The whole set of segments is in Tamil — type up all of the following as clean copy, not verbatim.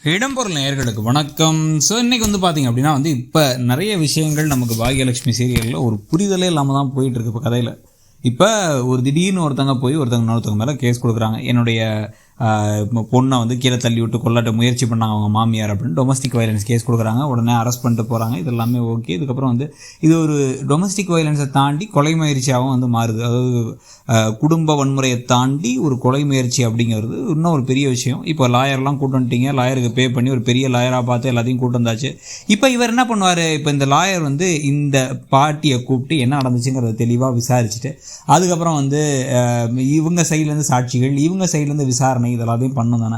இடம்பொருள் நேயர்களுக்கு வணக்கம். ஸோ இன்றைக்கி பார்த்தீங்க அப்படின்னா இப்போ நிறைய விஷயங்கள் நமக்கு பாக்யலட்சுமி சீரியலில் ஒரு புரிதலே இல்லாமல் தான் போயிட்டுருக்கு. இப்போ கதையில் இப்போ ஒரு திடீர்னு ஒருத்தங்க போய் இன்னொருத்தவங்க மேலே கேஸ் கொடுக்குறாங்க. என்னுடைய பொண்ணை கீழே தள்ளி விட்டு கொல்லாட்ட முயற்சி பண்ணாங்க அவங்க மாமியார் அப்படின்னு டொமஸ்டிக் வயலன்ஸ் கேஸ் கொடுக்குறாங்க. உடனே அரெஸ்ட் பண்ணிட்டு போகிறாங்க. இது எல்லாமே ஓகே. இதுக்கப்புறம் இது ஒரு டொமஸ்டிக் வயலன்ஸை தாண்டி கொலை முயற்சியாகவும் மாறுது. அதாவது குடும்ப வன்முறையை தாண்டி ஒரு கொலை முயற்சி அப்படிங்கிறது இன்னும் ஒரு பெரிய விஷயம். இப்போ லாயர்லாம் கூட்டு வந்துட்டீங்க, லாயருக்கு பே பண்ணி ஒரு பெரிய லாயராக பார்த்து எல்லாத்தையும் கூட்டு வந்தாச்சு. இப்போ இவர் என்ன பண்ணுவார்? இப்போ இந்த லாயர் இந்த பாட்டியை கூப்பிட்டு என்ன நடந்துச்சுங்கிறத தெளிவாக விசாரிச்சுட்டு அதுக்கப்புறம் இவங்க சைட்லேருந்து சாட்சிகள், இவங்க சைட்லேருந்து விசாரணை, இதெல்லாத்தையும் பண்ணும் தானே.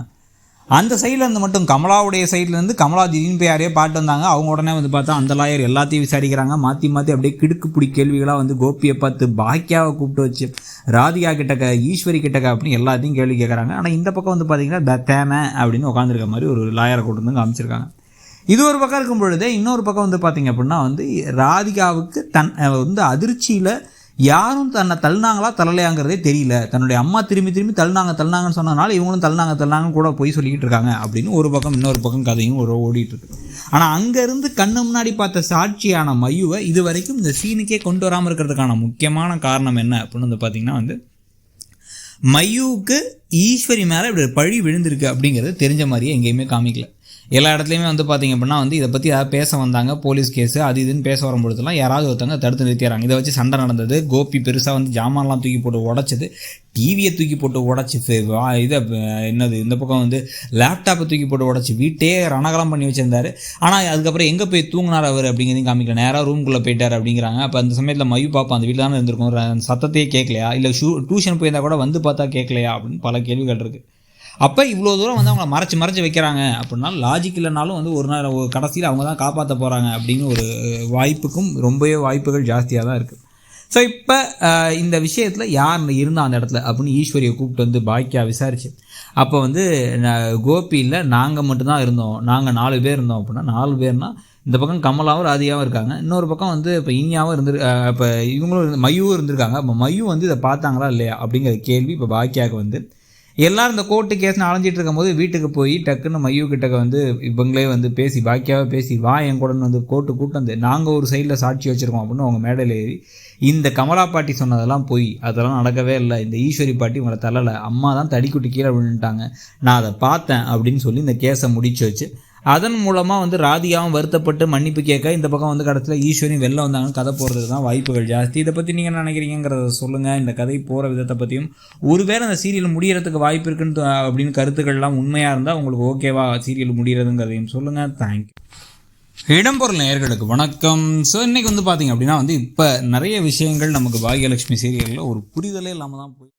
அந்த சைட்லேருந்து மட்டும் கமலாவுடைய சைட்லேருந்து கமலா திடீர்னு போய் யாரையோ பாட்டு வந்தாங்க. அவங்க உடனே பார்த்தா அந்த லாயர் எல்லாத்தையும் விசாரிக்கிறாங்க. மாற்றி அப்படியே கிடுக்குப்பிடி கேள்விகளாக கோபியை பார்த்து பாக்கியாவை கூப்பிட்டு வச்சு ராதிகா கிட்டக்க ஈஸ்வரி கிட்டக்க அப்படின்னு எல்லாத்தையும் கேள்வி கேட்குறாங்க. ஆனால் இந்த பக்கம் பார்த்தீங்கன்னா தேனை அப்படின்னு உட்காந்துருக்க மாதிரி ஒரு லாயரை கூட்டு காமிச்சிருக்காங்க. இது ஒரு பக்கம் இருக்கும் பொழுதே இன்னொரு பக்கம் பார்த்தீங்க அப்படின்னா ராதிகாவுக்கு அதிர்ச்சியில் யாரும் தன்னை தள்ளினாங்களா தள்ளலையாங்கிறதே தெரியல. தன்னுடைய அம்மா திரும்பி தள்ளினாங்கன்னு சொன்னதுனால இவங்களும் தள்ளினாங்கன்னு கூட போய் சொல்லிக்கிட்டு இருக்காங்க அப்படின்னு ஒரு பக்கம் இன்னொரு பக்கம் கதையும் ஓடிட்டு இருக்கு. ஆனால் அங்கேருந்து கண்ணு முன்னாடி பார்த்த சாட்சியான மையுவை இது வரைக்கும் இந்த சீனுக்கே கொண்டு வராமல் இருக்கிறதுக்கான முக்கியமான காரணம் என்ன அப்படின்னு பார்த்தீங்கன்னா மையுவுக்கு ஈஸ்வரி மேலே இப்படி பழி விழுந்திருக்கு அப்படிங்கிறது தெரிஞ்ச மாதிரியே எங்கேயுமே காமிக்கல. எல்லா இடத்துலையுமே பார்த்திங்க அப்படின்னா இதை பற்றி யாராவது பேச வந்தாங்க, போலீஸ் கேஸு அது இதுன்னு பேச வரும்பொழுதுலாம் யாராவது ஒருத்தவங்க தடுத்து நிறுத்திடுறாங்க. இதை வச்சு சண்டை நடந்தது. கோபி பெருசாக ஜாமான்லாம் தூக்கி போட்டு உடச்சது, டிவியை தூக்கி போட்டு உடச்சி, இதை இந்த பக்கம் லேப்டாப்பை தூக்கி போட்டு உடச்சி வீட்டே ரணகலம் பண்ணி வச்சுருந்தார். ஆனால் அதுக்கப்புறம் எங்கே போய் தூங்கினார் அவர் அப்படிங்கிறதையும் காமிக்கல. நேராக ரூம்குள்ளே போயிட்டார் அப்படிங்கிறாங்க. அப்போ அந்த சமயத்தில் மையு பாப்பா அந்த வீட்டில் தானே இருந்திருக்கும், சத்தத்தையே கேட்கலையா, இல்லை டியூஷன் போயிருந்தால் கூட பார்த்தா கேட்கலையா அப்படின்னு பல கேள்விகள் இருக்குது. அப்போ இவ்வளோ தூரம் அவங்கள மறைச்சி வைக்கிறாங்க அப்படின்னா லாஜிக் இல்லைனாலும் ஒரு நாள் கடைசியில் அவங்க தான் காப்பாற்ற போகிறாங்க அப்படின்னு ஒரு வாய்ப்புக்கும் ரொம்பவே வாய்ப்புகள் ஜாஸ்தியாக தான் இருக்குது. ஸோ இப்போ இந்த விஷயத்தில் யார் இருந்தால் அந்த இடத்துல அப்படின்னு ஈஸ்வரியை கூப்பிட்டு பாக்கியா விசாரிச்சு அப்போ கோபியில் நாங்கள் மட்டும்தான் இருந்தோம், நாங்கள் 4 பேர் இருந்தோம் அப்படின்னா 4 பேர்னால் இந்த பக்கம் கமலாவும் ராதியாவும் இருக்காங்க, இன்னொரு பக்கம் இப்போ இனியாவும் இப்போ இவங்களும் மையும் இருந்திருக்காங்க. அப்போ மையும் இதை பார்த்தாங்களா இல்லையா அப்படிங்கிற கேள்வி இப்போ பாக்கியாவுக்கு எல்லோரும் இந்த கோர்ட்டு கேஸ்னு அலைஞ்சிட்டு இருக்கும்போது வீட்டுக்கு போய் டக்குன்னு மையூ கிட்டக்க இவங்களே பேசி பாக்கியாவே பேசி வா என் கூட கோர்ட்டு கூட்டு நாங்கள் ஒரு சைடில் சாட்சி வச்சுருக்கோம் அப்படின்னு அவங்க மேடையில் ஏறி இந்த கமலா பாட்டி சொன்னதெல்லாம் போய் அதெல்லாம் நடக்கவே இல்லை, இந்த ஈஸ்வரி பாட்டி உங்களை தள்ளலை, அம்மா தான் தடிக்குட்டி கீழே விழுந்துட்டாங்க, நான் அதை பார்த்தேன் அப்படின்னு சொல்லி இந்த கேஸை முடிச்சு வச்சு அதன் மூலமாக ராதிகாவும் வருத்தப்பட்டு மன்னிப்பு கேட்க இந்த பக்கம் கடைசியில் ஈஸ்வரியும் வெளில வந்தாங்கன்னு கதை போடுறது தான் வாய்ப்புகள் ஜாஸ்தி. இதை பற்றி நீங்கள் என்ன நினைக்கிறீங்கிறத சொல்லுங்கள். இந்த கதை போகிற விதத்தை பற்றியும் ஒருவேளை அந்த சீரியல் முடிகிறதுக்கு வாய்ப்பு இருக்குன்னு அப்படின்னு கருத்துக்கள்லாம் உண்மையாக இருந்தால் உங்களுக்கு ஓகேவா சீரியல் முடிகிறதுங்கிறதையும் சொல்லுங்கள். தேங்க்யூ. இடம்பொருள் நேயர்களுக்கு வணக்கம். ஸோ இன்றைக்கி பார்த்தீங்க அப்படின்னா இப்போ நிறைய விஷயங்கள் நமக்கு பாக்யலட்சுமி சீரியலில் ஒரு புரிதலே இல்லாமல் தான் போய்